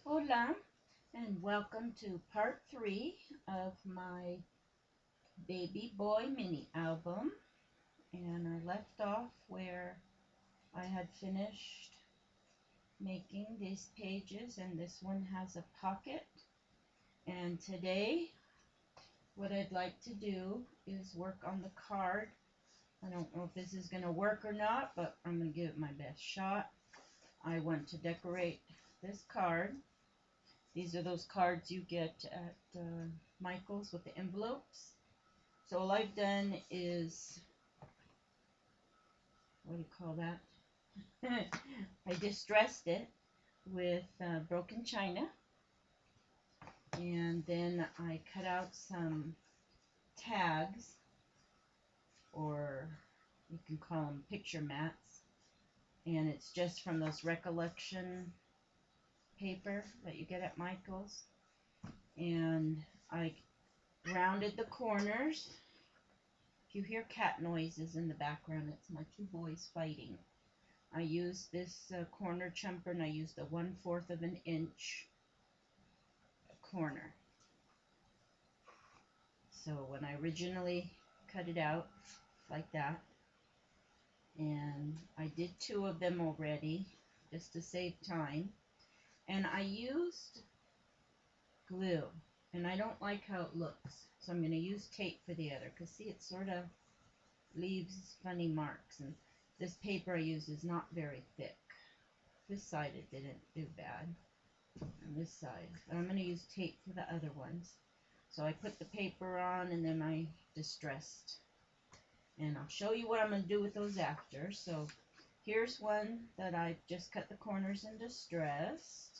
Hola, and welcome to part 3 of my Baby Boy mini album. And I left off where I had finished making these pages, and this one has a pocket. And today, what I'd like to do is work on the card. I don't know if this is going to work or not, but I'm going to give it my best shot. I want to decorate this card. These are those cards you get at Michael's with the envelopes. So all I've done is, what do you call that? I distressed it with broken china, and then I cut out some tags, or you can call them picture mats, and it's just from those recollection paper that you get at Michael's. And I rounded the corners. If you hear cat noises in the background, it's my two boys fighting. I used this corner chumper, and I used a 1/4 of an inch corner. So when I originally cut it out like that, and I did 2 of them already just to save time, and I used glue, and I don't like how it looks, so I'm going to use tape for the other, because see, it sort of leaves funny marks, and this paper I use is not very thick. This side it didn't do bad, on this side, but I'm going to use tape for the other ones. So I put the paper on, and then I distressed, and I'll show you what I'm going to do with those after. So here's one that I just cut the corners and distressed,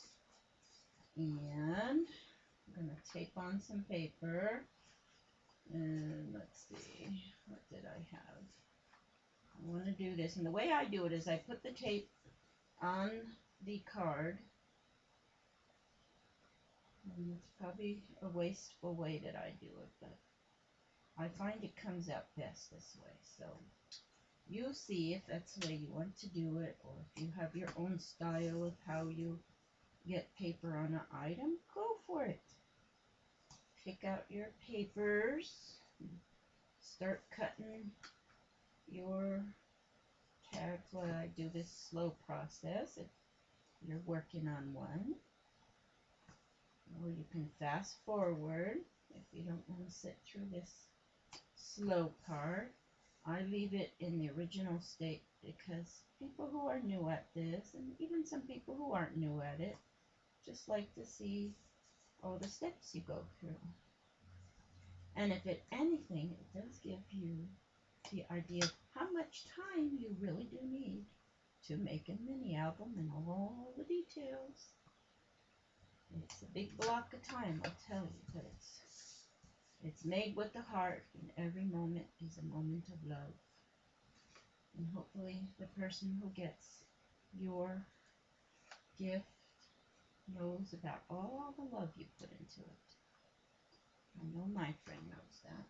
and I'm going to tape on some paper, and let's see, what did I have? I want to do this, and the way I do it is I put the tape on the card, and it's probably a wasteful way that I do it, but I find it comes out best this way. So you see if that's the way you want to do it, or if you have your own style of how you get paper on an item, go for it. Pick out your papers, start cutting your tags while I do this slow process if you're working on one. Or you can fast forward if you don't want to sit through this slow part. I leave it in the original state because people who are new at this, and even some people who aren't new at it, just like to see all the steps you go through. And if it anything, it does give you the idea of how much time you really do need to make a mini album and all the details. It's a big block of time, I'll tell you, but it's made with the heart, and every moment is a moment of love. And hopefully the person who gets your gift knows about all the love you put into it. I know my friend knows that.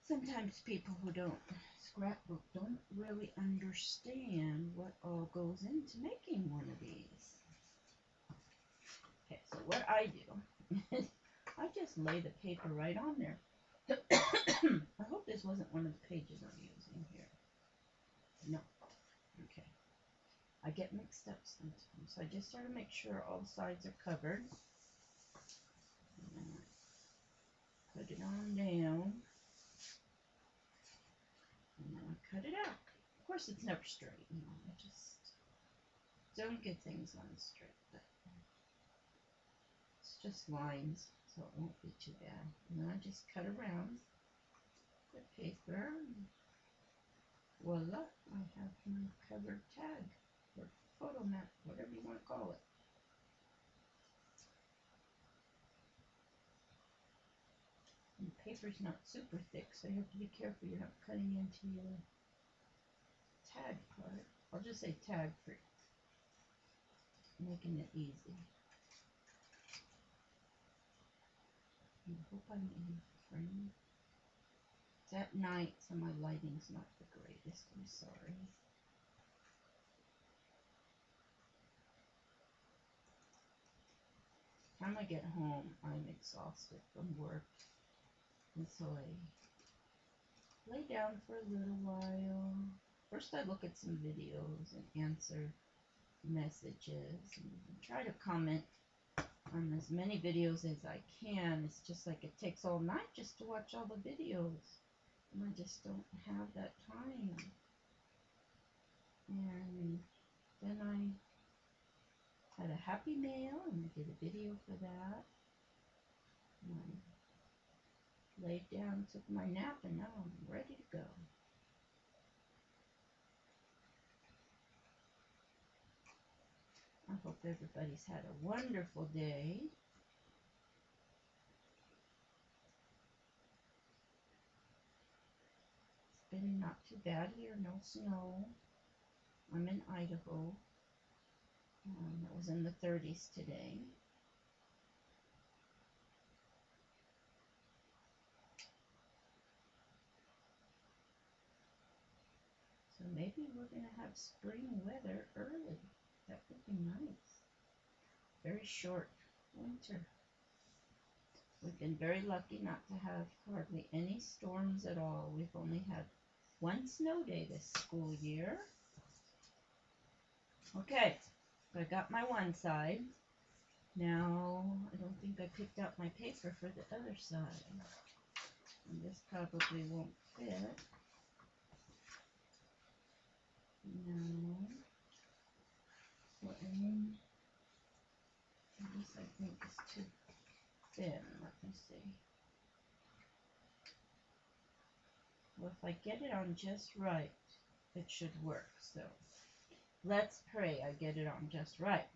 Sometimes people who don't scrapbook don't really understand what all goes into making one of these. Okay, so what I do is I just lay the paper right on there. I hope this wasn't one of the pages I'm using here. No. Okay. I get mixed up sometimes, so I just sort of make sure all the sides are covered. And then I put it on down, and then I cut it out. Of course, it's never straight, you know. I just don't get things on straight, but it's just lines, so it won't be too bad. And then I just cut around the paper, and voila, I have my covered tag, or photo mat, whatever you want to call it. And the paper's not super thick, so you have to be careful you're not cutting into your tag part. I'll just say tag for making it easy. I hope I'm in frame. It's at night, so my lighting's not the greatest. I'm sorry. time I get home, I'm exhausted from work. And so I lay down for a little while. First, I look at some videos and answer messages and try to comment on as many videos as I can. It's just like it takes all night just to watch all the videos. And I just don't have that time. And then I had a Happy Mail and I did a video for that. And I laid down, took my nap, and now I'm ready to go. I hope everybody's had a wonderful day. It's been not too bad here, no snow. I'm in Idaho. It was in the 30s today. So maybe we're going to have spring weather early. That would be nice. Very short winter. We've been very lucky not to have hardly any storms at all. We've only had one snow day this school year. Okay, so I got my one side. Now, I don't think I picked out my paper for the other side. And this probably won't fit. No. So, this I think is too thin. Let me see. Well, if I get it on just right, it should work. So, let's pray I get it on just right.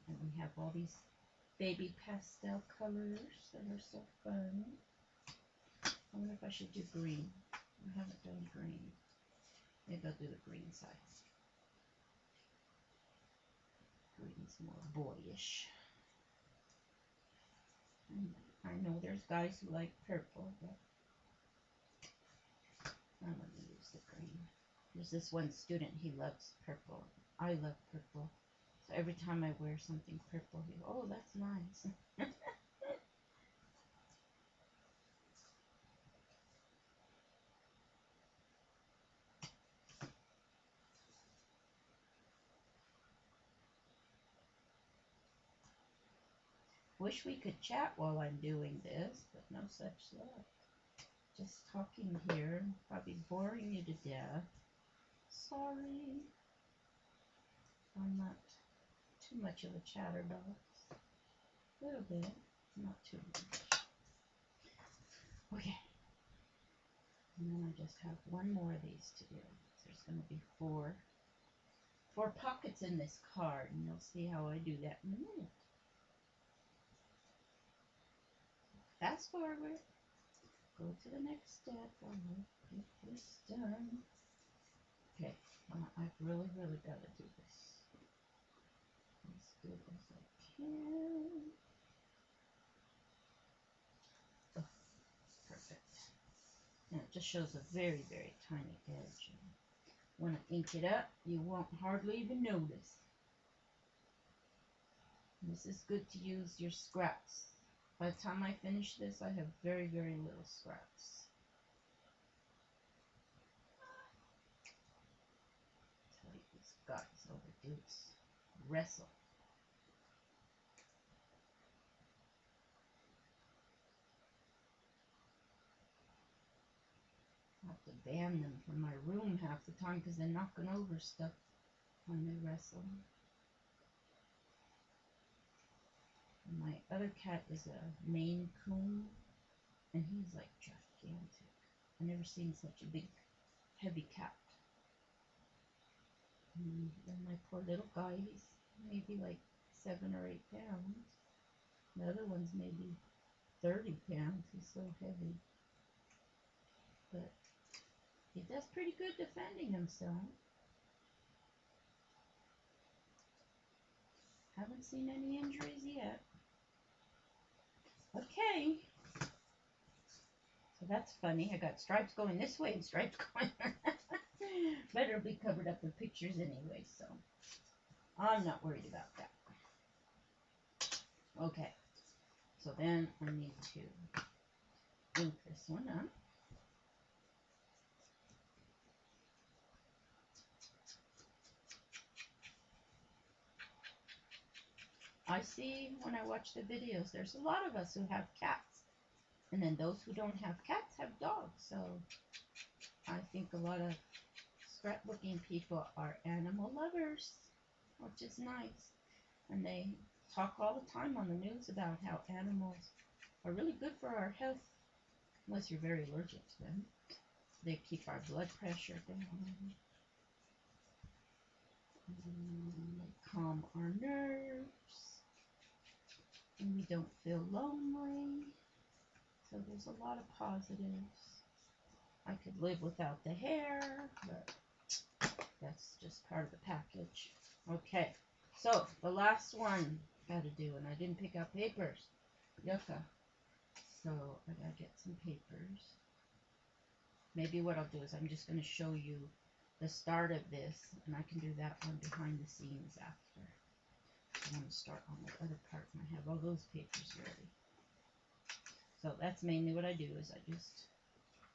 And we have all these baby pastel colors that are so fun. I wonder if I should do green. I haven't done green. Maybe I'll do the green side. Green's more boyish. And I know there's guys who like purple, but I'm going to use the green. There's this one student, he loves purple. I love purple. So every time I wear something purple, he goes, oh, that's nice. Wish we could chat while I'm doing this, but no such luck. Just talking here, probably boring you to death. Sorry. I'm not too much of a chatterbox. A little bit, not too much. Okay. And then I just have one more of these to do. There's going to be four pockets in this card, and you'll see how I do that in a minute. Fast forward. Go to the next step. I will get this done. Okay, I've really got to do this as good as I can. Oh, perfect. And it just shows a very tiny edge. When I ink it up, you won't hardly even notice. This is good to use your scraps. By the time I finish this, I have very little scraps. Tell you these guys overdo this. Wrestle. I have to ban them from my room half the time because they're knocking over stuff when they wrestle. And my other cat is a Maine Coon, and he's like gigantic. I've never seen such a big, heavy cat. And then my poor little guy, he's maybe like 7 or 8 pounds. The other one's maybe 30 pounds. He's so heavy. But he does pretty good defending himself. Haven't seen any injuries yet. Okay. So that's funny. I got stripes going this way and stripes going But it'll be covered up with pictures anyway, so I'm not worried about that. Okay, so then I need to ink this one up. I see when I watch the videos, there's a lot of us who have cats. And then those who don't have cats have dogs. So I think a lot of scrapbooking people are animal lovers, which is nice. And they talk all the time on the news about how animals are really good for our health, unless you're very allergic to them. They keep our blood pressure down. They calm our nerves. And we don't feel lonely. So there's a lot of positives. I could live without the hair, but that's just part of the package. Okay, so the last one got to do, and I didn't pick up papers. Yucca. So I gotta get some papers. Maybe what I'll do is I'm just going to show you the start of this, and I can do that one behind the scenes after. I'm going to start on the other part, and I have all those papers ready. So that's mainly what I do, is I just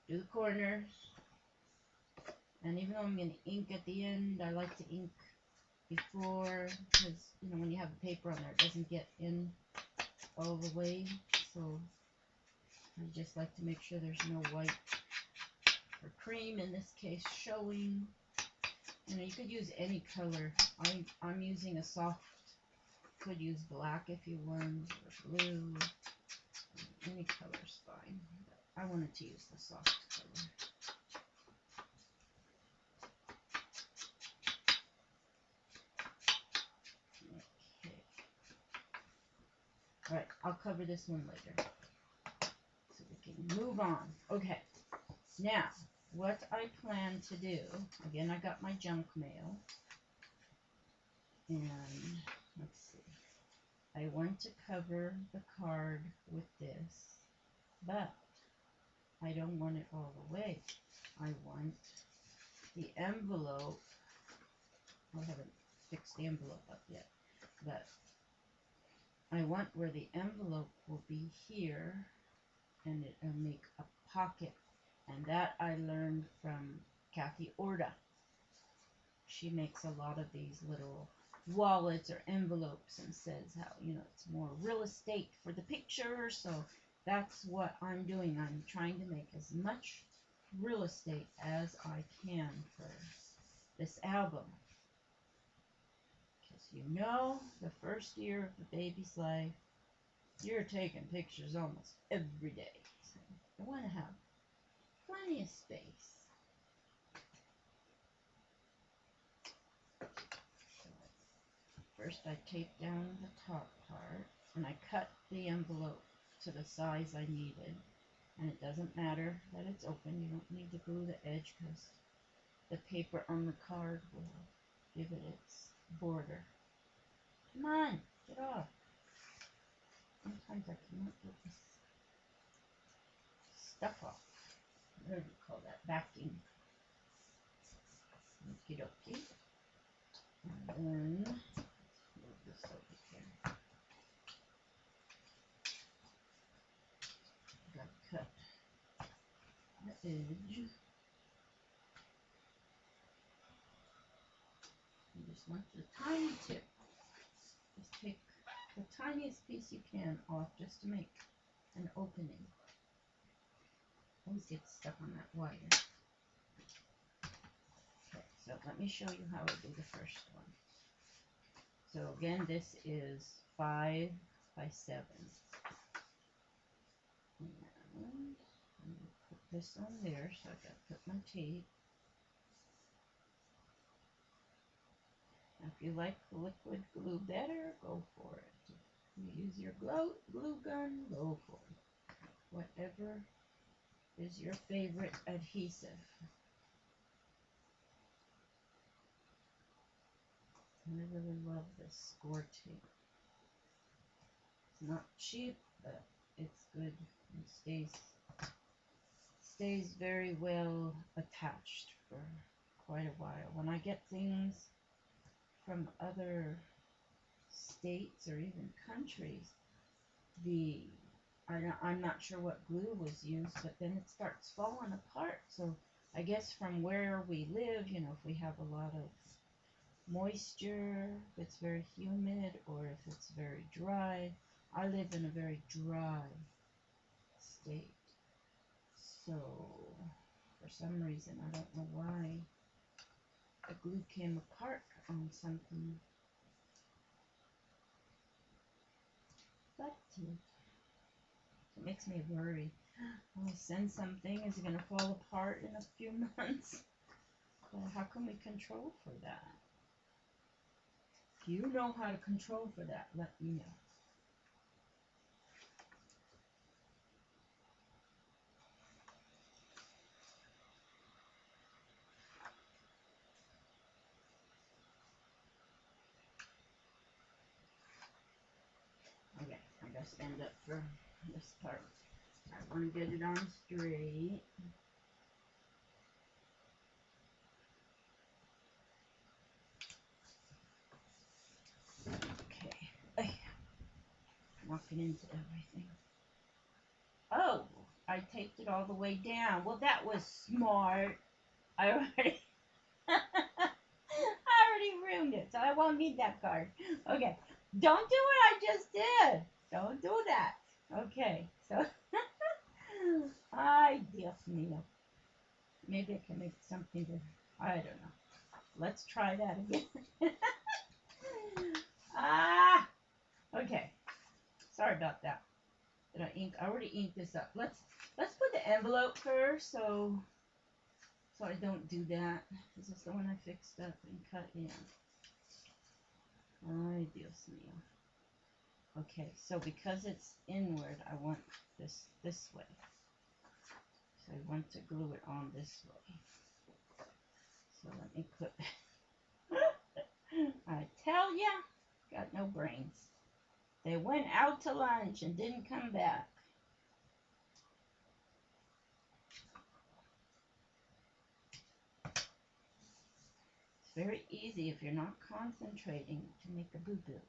do the corners. And even though I'm going to ink at the end, I like to ink before, because, you know, when you have the paper on there, it doesn't get in all the way. So I just like to make sure there's no white or cream, in this case, showing. You know, you could use any color. I'm using a soft, could use black if you want, or blue. Any color's fine. But I wanted to use the soft color. Okay. Alright, I'll cover this one later. So we can move on. Okay. Now, what I plan to do, again, I got my junk mail. And let's see. I want to cover the card with this, but I don't want it all the way. I want the envelope. I haven't fixed the envelope up yet, but I want where the envelope will be here, and it'll make a pocket. And that I learned from Kathy Orda. She makes a lot of these little wallets or envelopes and says how, you know, it's more real estate for the picture. So that's what I'm doing. I'm trying to make as much real estate as I can for this album. Because you know, the first year of the baby's life, you're taking pictures almost every day. So I want to have plenty of space. First I tape down the top part, and I cut the envelope to the size I needed. And it doesn't matter that it's open. You don't need to glue the edge, because the paper on the card will give it its border. Come on, get off. Sometimes I cannot get this stuff off. What do you call that? Backing. Okie dokie. And then move this over here. Gotta cut the edge. You just want the tiny tip. Just take the tiniest piece you can off, just to make an opening. Always gets stuck on that wire. Okay, so let me show you how I do the first one. So again, this is 5 by 7. And I'm going to put this on there, so I've got to put my tape. Now, if you like liquid glue better, go for it. If you use your glue gun, go for it. Whatever is your favorite adhesive. I really love this score tape. It's not cheap, but it's good and stays very well attached for quite a while. When I get things from other states or even countries, the I'm not sure what glue was used, but then it starts falling apart. So I guess from where we live, you know, if we have a lot of moisture, if it's very humid, or if it's very dry. I live in a very dry state. So for some reason, I don't know why the glue came apart on something. But it makes me worry. I'll send something. Is it going to fall apart in a few months? But how can we control for that? If you know how to control for that, let me know. Okay, I gotta stand up for this part. I want to get it on straight. Okay. Ay, knocking into everything. Oh, I taped it all the way down. Well, that was smart. I already, I already ruined it, so I won't need that card. Okay, don't do what I just did. Don't do that. Okay, so, ay, Dios mío. Maybe I can make something to, I don't know. Let's try that again. Ah, okay. Sorry about that. Did I already inked this up. Let's put the envelope first, so I don't do that. This is the one I fixed up and cut in. Ay, Dios mío. Okay, so because it's inward, I want this way. So I want to glue it on this way. So let me put. I tell ya, got no brains. They went out to lunch and didn't come back. It's very easy if you're not concentrating to make a boo-boo.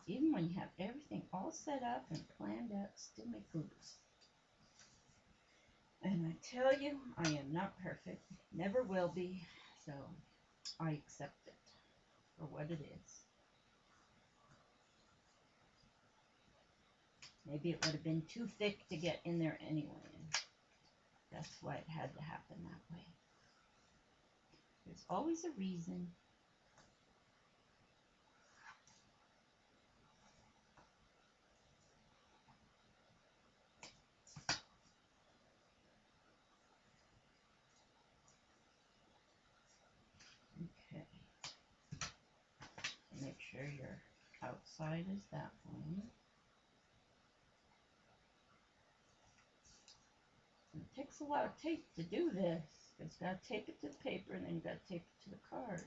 Even when you have everything all set up and planned out, still make boo-boos. And I tell you, I am not perfect. Never will be. So I accept it for what it is. Maybe it would have been too thick to get in there anyway. And that's why it had to happen that way. There's always a reason. Okay. Make sure your outside is that way. It takes a lot of tape to do this. It's got to tape it to the paper and then you got to tape it to the card.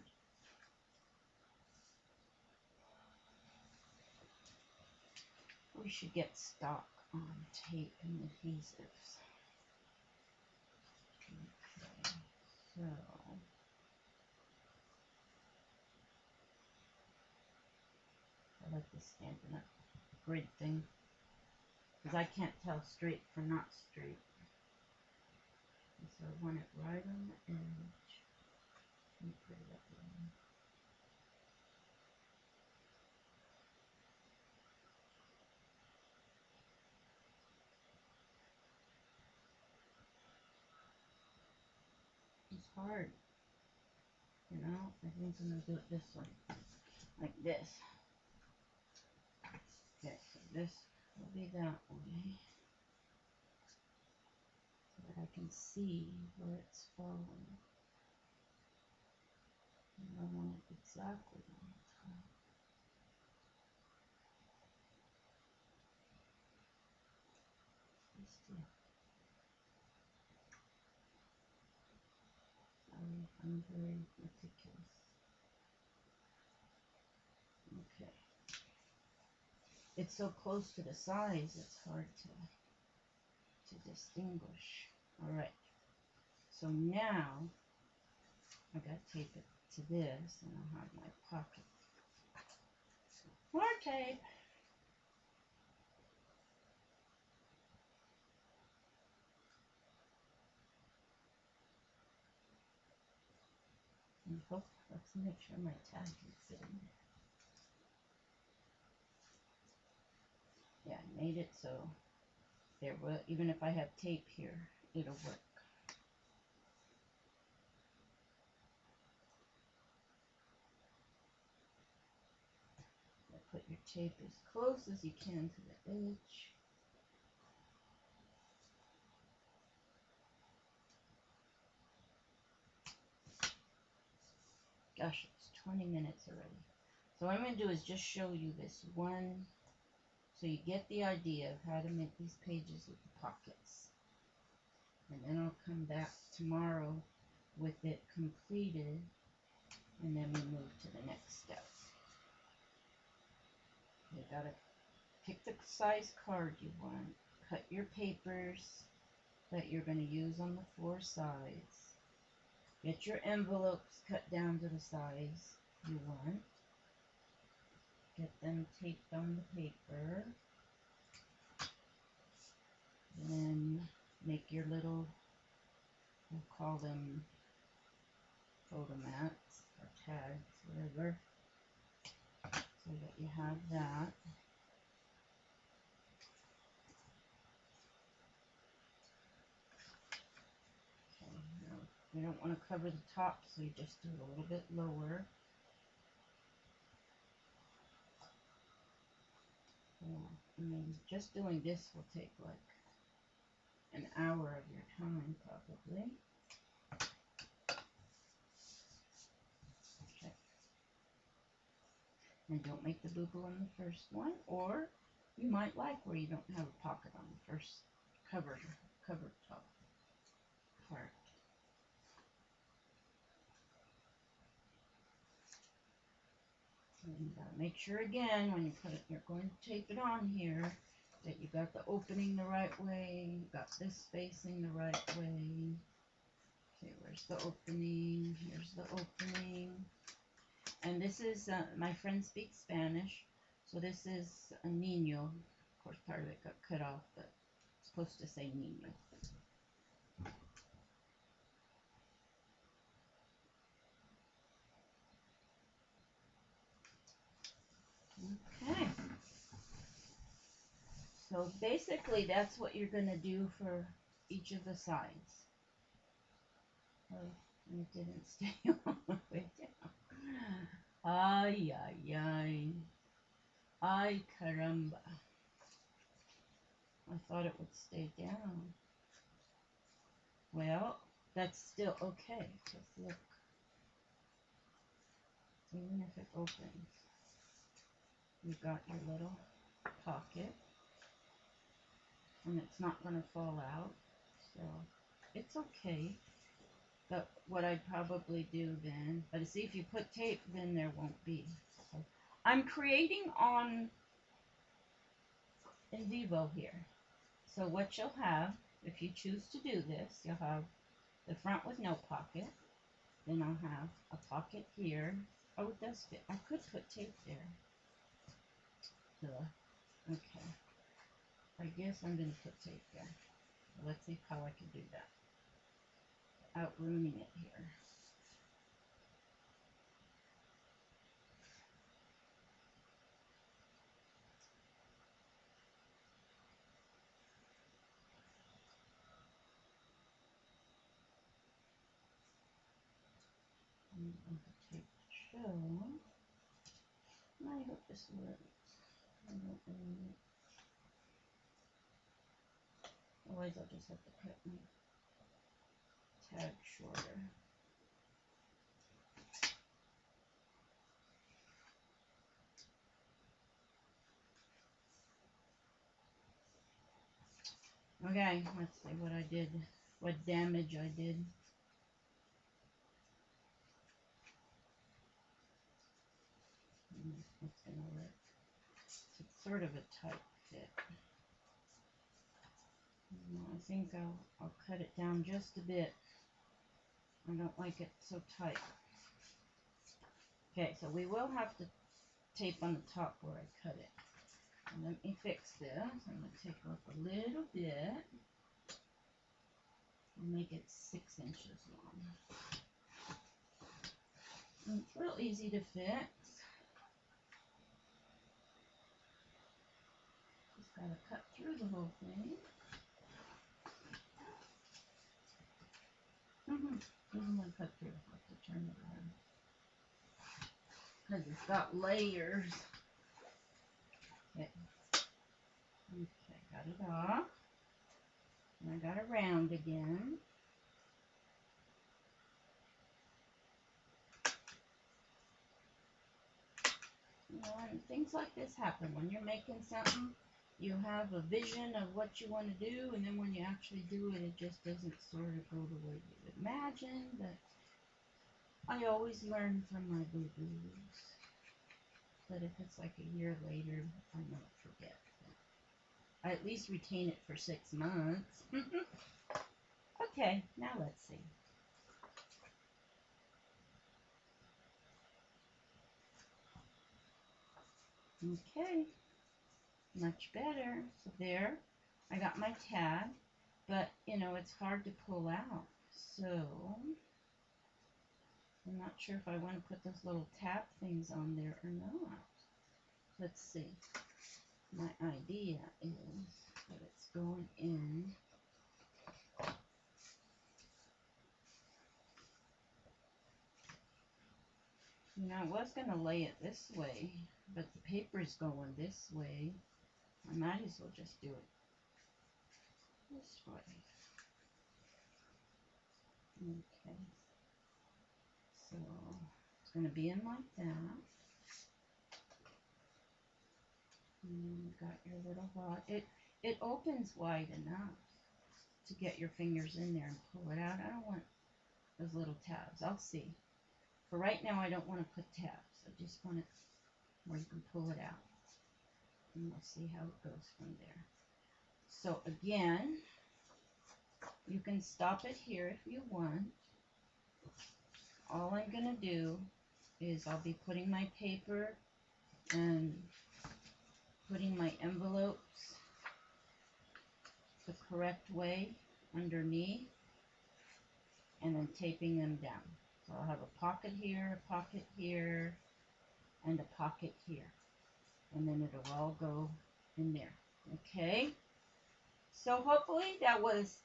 We should get stock on tape and adhesives. Okay, so I like this Stampin' Up! Grid thing because I can't tell straight from not straight. And so I want it right on the edge. Let me put it up again. It's hard, you know. I think I'm gonna do it this way, like this. Okay, so this will be that way, so that I can see where it's falling. And I want it exactly on the top. I'm very meticulous. Okay. It's so close to the size, it's hard to distinguish. All right. So now I got to tape it to this, and I'll have my pocket. More tape. And hope, let's make sure my tag can fit in there. Yeah, I made it so there will, even if I have tape here, it'll work. Put your tape as close as you can to the edge. Gosh, it's 20 minutes already. So what I'm going to do is just show you this one, so you get the idea of how to make these pages with the pockets. And then I'll come back tomorrow with it completed, and then we move to the next step. You gotta pick the size card you want, cut your papers that you're going to use on the 4 sides, get your envelopes cut down to the size you want, get them taped on the paper, then make your little, we'll call them photo mats or tags, whatever, so that you have that. Okay, now you don't want to cover the top, so you just do it a little bit lower. And then just doing this will take like an hour of your time, probably. Okay. And don't make the boo-boo on the first one, or you might like where you don't have a pocket on the first cover top part. And you gotta make sure again when you put it, you're going to tape it on here, that you got the opening the right way, you got this facing the right way. Okay, where's the opening? Here's the opening. And this is, my friend speaks Spanish, so this is a niño. Of course, part of it got cut off, but it's supposed to say niño. Okay. So basically, that's what you're going to do for each of the sides. Oh, and it didn't stay all the way down. Ay, ay, ay. Ay, caramba. I thought it would stay down. Well, that's still okay, because look, even if it opens, you've got your little pocket, and it's not going to fall out, so it's okay. But what I'd probably do then, but see, if you put tape, then there won't be. So I'm creating on in vivo here. So what you'll have, if you choose to do this, you'll have the front with no pocket. Then I'll have a pocket here. Oh, it does fit. I could put tape there. Okay. I guess I'm going to put tape there. Let's see how I can do that without ruining it here. I'm going to tape the show. I hope this works. I don't know. Otherwise, I'll just have to cut my tag shorter. Okay, let's see what I did, what damage I did. It's going to work. It's sort of a tight fit. I think I'll cut it down just a bit. I don't like it so tight. Okay, so we will have to tape on the top where I cut it. And let me fix this. I'm going to take off a little bit and make it 6 inches long. And it's real easy to fix. Just got to cut through the whole thing. Doesn't want to cut through. I have to turn it around. Because it's got layers. Okay. Okay, got it off. And I got it round again. You know, and things like this happen. When you're making something, you have a vision of what you want to do, and then when you actually do it, it just doesn't sort of go the way you imagined. But I always learn from my boo-boos. But if it's like a year later, I might forget. I at least retain it for 6 months. Okay, now let's see. Okay, much better. So there, I got my tab, but you know, it's hard to pull out. So, I'm not sure if I want to put those little tab things on there or not. Let's see. My idea is that it's going in. You know, I was going to lay it this way, but the paper's going this way. I might as well just do it this way. Okay. So, it's going to be in like that. And you've got your little rod. It opens wide enough to get your fingers in there and pull it out. I don't want those little tabs. I'll see. For right now, I don't want to put tabs. I just want it where you can pull it out. And we'll see how it goes from there. So again, you can stop it here if you want. All I'm going to do is I'll be putting my paper and putting my envelopes the correct way underneath and then taping them down. So I'll have a pocket here, and a pocket here. And then it'll all go in there. Okay? So hopefully that was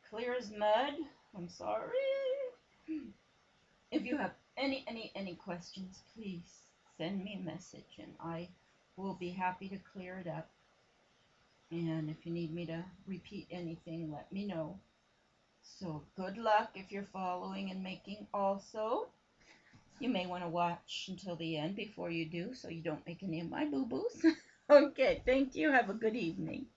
clear as mud. I'm sorry. If you have any questions, please send me a message and I will be happy to clear it up. And if you need me to repeat anything, let me know. So good luck if you're following and making also. You may want to watch until the end before you do so you don't make any of my boo-boos. Okay, thank you. Have a good evening.